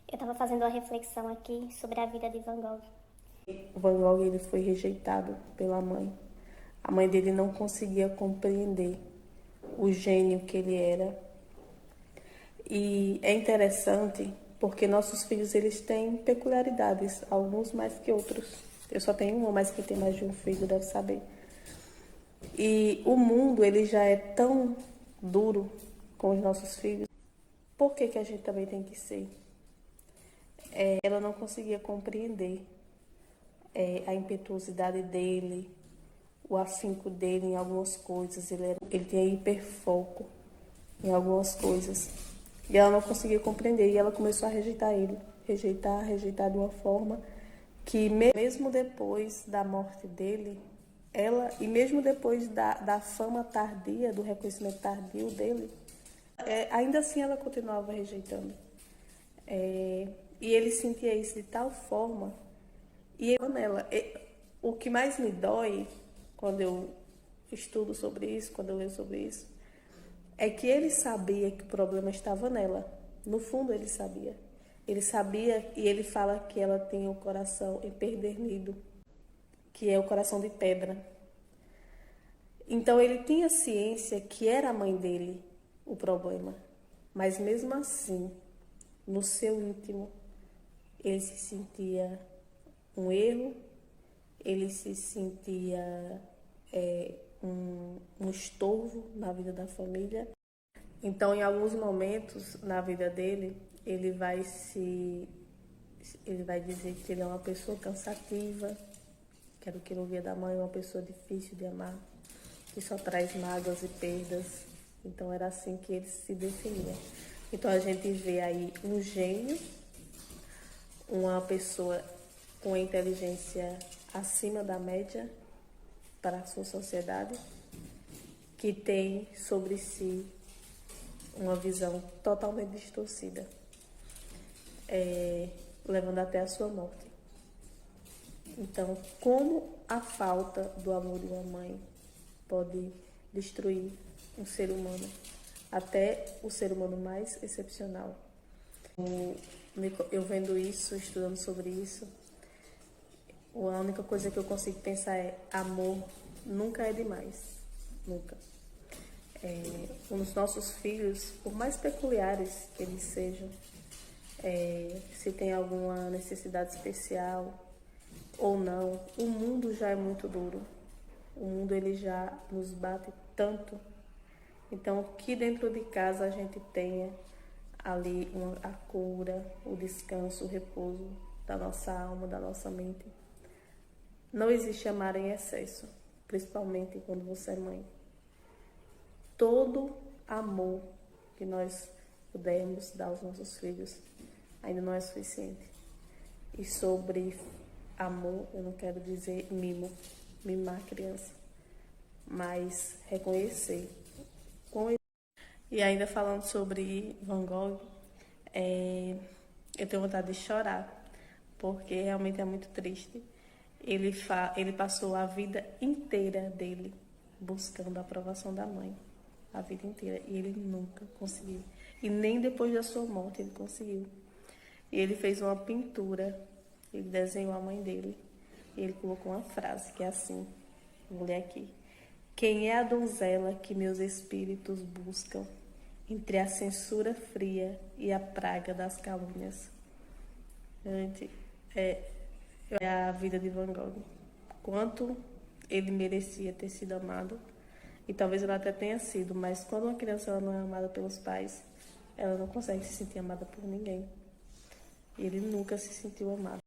Eu estava fazendo uma reflexão aqui sobre a vida de Van Gogh. O Van Gogh ele foi rejeitado pela mãe. A mãe dele não conseguia compreender o gênio que ele era. E é interessante porque nossos filhos eles têm peculiaridades, alguns mais que outros. Eu só tenho uma, mas quem tem mais de um filho deve saber. E o mundo ele já é tão duro com os nossos filhos. Por que que a gente também tem que ser? Ela não conseguia compreender a impetuosidade dele, o afinco dele em algumas coisas. Ele tinha hiperfoco em algumas coisas. E ela não conseguia compreender. E ela começou a rejeitar ele. Rejeitar de uma forma que mesmo depois da morte dele, e mesmo depois da fama tardia, do reconhecimento tardio dele, ainda assim ela continuava rejeitando. E ele sentia isso de tal forma, e eu nela. O que mais me dói quando eu estudo sobre isso, quando eu leio sobre isso, é que ele sabia que o problema estava nela. No fundo ele sabia. Ele sabia e ele fala que ela tem o coração empedernido, que é o coração de pedra. Então ele tinha ciência que era a mãe dele o problema. Mas mesmo assim, no seu íntimo, ele se sentia um erro, ele se sentia um estorvo na vida da família. Então, em alguns momentos na vida dele, ele vai dizer que ele é uma pessoa cansativa, que era o que ele ouvia da mãe, uma pessoa difícil de amar, que só traz mágoas e perdas. Então, era assim que ele se definia. Então, a gente vê aí um gênio, uma pessoa com inteligência acima da média para a sua sociedade, que tem sobre si uma visão totalmente distorcida, levando até a sua morte. Então, como a falta do amor de uma mãe pode destruir um ser humano, até o ser humano mais excepcional. Eu vendo isso, estudando sobre isso, a única coisa que eu consigo pensar é: amor nunca é demais, nunca. Os nossos filhos, por mais peculiares que eles sejam, se tem alguma necessidade especial ou não, o mundo já é muito duro. O mundo ele já nos bate tanto. Então, que dentro de casa a gente tenha ali a cura, o descanso, o repouso da nossa alma, da nossa mente. Não existe amar em excesso, principalmente quando você é mãe. Todo amor que nós pudermos dar aos nossos filhos ainda não é suficiente. E sobre amor, eu não quero dizer mimar a criança, mas reconhecer. E ainda falando sobre Van Gogh, eu tenho vontade de chorar, porque realmente é muito triste. Ele passou a vida inteira dele buscando a aprovação da mãe, a vida inteira, e ele nunca conseguiu. E nem depois da sua morte ele conseguiu. E ele fez uma pintura, ele desenhou a mãe dele, e ele colocou uma frase que é assim, vou ler aqui: quem é a donzela que meus espíritos buscam entre a censura fria e a praga das calúnias? Gente, é a vida de Van Gogh. Quanto ele merecia ter sido amado, e talvez ela até tenha sido, mas quando uma criança ela não é amada pelos pais, ela não consegue se sentir amada por ninguém. E ele nunca se sentiu amado.